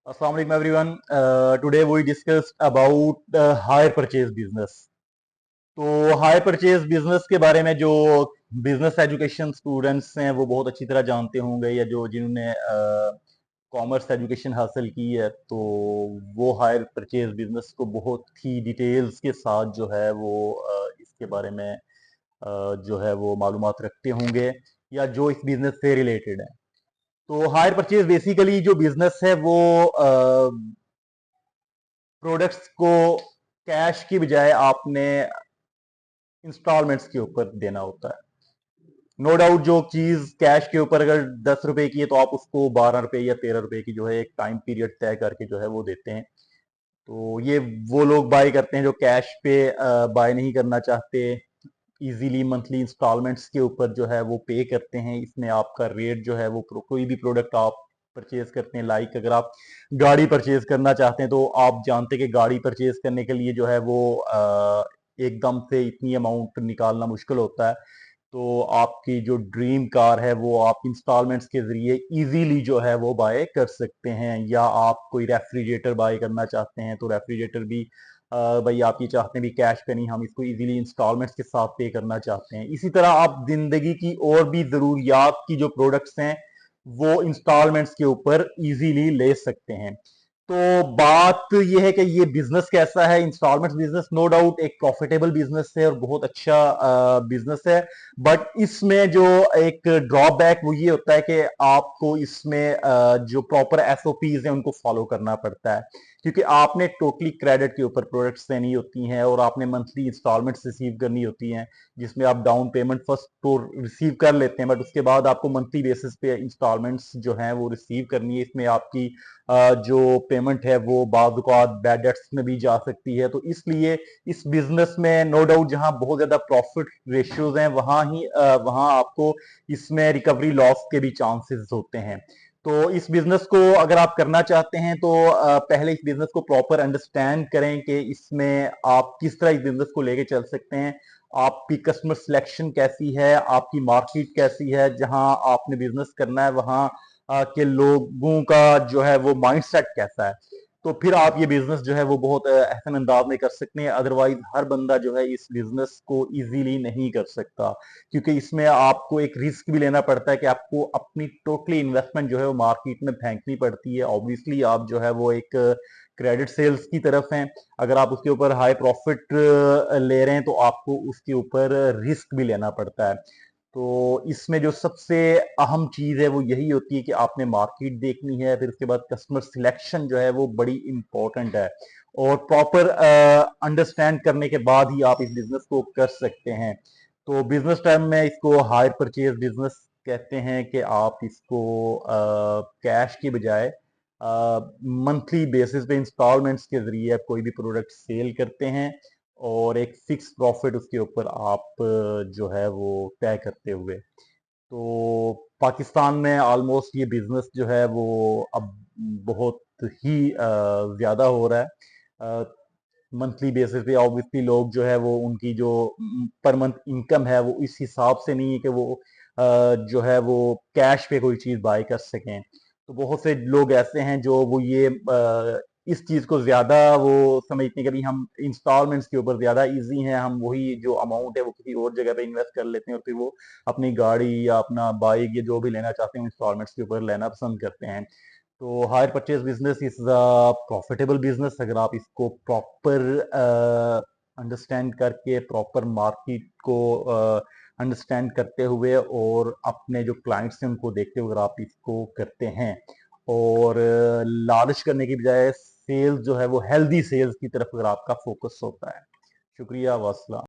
Assalamu alaikum everyone. Today we discussed about hire purchase business. तो hire purchase business के बारे में जो बिजनेस एजुकेशन स्टूडेंट्स हैं वो बहुत अच्छी तरह जानते होंगे, या जो जिन्होंने कॉमर्स एजुकेशन हासिल की है तो वो हायर परचेज बिजनेस को बहुत ही डिटेल्स के साथ जो है वो इसके बारे में जो है वो मालूमात रखते होंगे, या जो इस बिजनेस से रिलेटेड है। तो हायर परचेज बेसिकली जो बिजनेस है वो प्रोडक्ट्स को कैश की बजाय आपने इंस्टॉलमेंट्स के ऊपर देना होता है। नो डाउट जो चीज कैश के ऊपर अगर 10 रुपए की है तो आप उसको 12 रुपए या 13 रुपए की जो है एक टाइम पीरियड तय करके जो है वो देते हैं। तो ये वो लोग बाय करते हैं जो कैश पे बाय नहीं करना चाहते, इजीली मंथली इंस्टॉलमेंट्स के ऊपर जो है वो पे करते हैं। इसमें आपका रेट जो है वो कोई भी प्रोडक्ट आप परचेज करते हैं, लाइक अगर आप गाड़ी परचेज करना चाहते हैं तो आप जानते हैं कि गाड़ी परचेज करने के लिए जो है वो एकदम से इतनी अमाउंट निकालना मुश्किल होता है। तो आपकी जो ड्रीम कार है वो आप इंस्टॉलमेंट्स के जरिए इजीली जो है वो बाय कर सकते हैं। या आप कोई रेफ्रिजरेटर बाय करना चाहते हैं तो रेफ्रिजरेटर भी भाई आप ये चाहते हैं भी कैश पे नहीं, हम इसको इजीली इंस्टॉलमेंट्स के साथ पे करना चाहते हैं। इसी तरह आप जिंदगी की और भी जरूरियात की जो प्रोडक्ट्स हैं वो इंस्टॉलमेंट्स के ऊपर इजीली ले सकते हैं। तो बात यह है कि ये बिजनेस कैसा है। इंस्टॉलमेंट बिजनेस नो डाउट एक प्रॉफिटेबल बिजनेस है और बहुत अच्छा बिजनेस है। बट इसमें जो एक ड्रॉबैक वो ये होता है कि आपको इसमें जो प्रॉपर एसओपीज हैं उनको फॉलो करना पड़ता है, क्योंकि आपने टोटली क्रेडिट के ऊपर प्रोडक्ट्स देनी होती हैं और आपने मंथली इंस्टॉलमेंट्स रिसीव करनी होती हैं, जिसमें आप डाउन पेमेंट फर्स्ट तो रिसीव कर लेते हैं, बट उसके बाद आपको मंथली बेसिस पे इंस्टॉलमेंट्स जो हैं वो रिसीव करनी है। इसमें आपकी जो पेमेंट है वो बाद बैड डेट्स में भी जा सकती है। तो इसलिए इस बिजनेस में नो डाउट जहां बहुत ज्यादा प्रॉफिट रेशियोज हैं वहां आपको इसमें रिकवरी लॉस के भी चांसेस होते हैं। तो इस बिजनेस को अगर आप करना चाहते हैं तो पहले इस बिजनेस को प्रॉपर अंडरस्टैंड करें कि इसमें आप किस तरह इस बिजनेस को लेके चल सकते हैं। आपकी कस्टमर सिलेक्शन कैसी है, आपकी मार्केट कैसी है, जहां आपने बिजनेस करना है वहां के लोगों का जो है वो माइंडसेट कैसा है। तो फिर आप ये बिजनेस जो है वो बहुत अहसन अंदाज में कर सकते हैं। अदरवाइज हर बंदा जो है इस बिजनेस को इजीली नहीं कर सकता, क्योंकि इसमें आपको एक रिस्क भी लेना पड़ता है कि आपको अपनी टोटली इन्वेस्टमेंट जो है वो मार्केट में फेंकनी पड़ती है। ऑब्वियसली आप जो है वो एक क्रेडिट सेल्स की तरफ हैं, अगर आप उसके ऊपर हाई प्रॉफिट ले रहे हैं तो आपको उसके ऊपर रिस्क भी लेना पड़ता है। तो इसमें जो सबसे अहम चीज है वो यही होती है कि आपने मार्केट देखनी है, फिर उसके बाद कस्टमर सिलेक्शन जो है वो बड़ी इंपॉर्टेंट है, और प्रॉपर अंडरस्टैंड करने के बाद ही आप इस बिजनेस को कर सकते हैं। तो बिजनेस टर्म में इसको हायर परचेज बिजनेस कहते हैं कि आप इसको कैश की बजाय मंथली बेसिस पे इंस्टॉलमेंट्स के जरिए आप कोई भी प्रोडक्ट सेल करते हैं, और एक फिक्स प्रॉफिट उसके ऊपर आप जो है वो तय करते हुए। तो पाकिस्तान में ऑलमोस्ट ये बिजनेस जो है वो अब बहुत ही ज्यादा हो रहा है। मंथली बेसिस पे ऑब्वियसली लोग जो है वो उनकी जो पर मंथ इनकम है वो इस हिसाब से नहीं है कि वो जो है वो कैश पे कोई चीज बाय कर सकें। तो बहुत से लोग ऐसे हैं जो वो ये इस चीज को ज्यादा वो समझते हैं कि भाई हम इंस्टॉलमेंट्स के ऊपर ज्यादा इजी हैं, हम वही जो अमाउंट है वो किसी और जगह पे इन्वेस्ट कर लेते हैं और फिर वो अपनी गाड़ी या अपना बाइक या जो भी लेना चाहते हैं इंस्टॉलमेंट्स के ऊपर लेना पसंद करते हैं। तो hire purchase business is profitable business अगर आप इसको प्रॉपर अंडरस्टैंड करके प्रॉपर मार्केट को अंडरस्टैंड करते हुए और अपने जो क्लाइंट्स हैं उनको देखते हुए अगर आप इसको करते हैं, और लालच करने की बजाय सेल्स जो है वो हेल्दी सेल्स की तरफ अगर आपका फोकस होता है। शुक्रिया, वासला।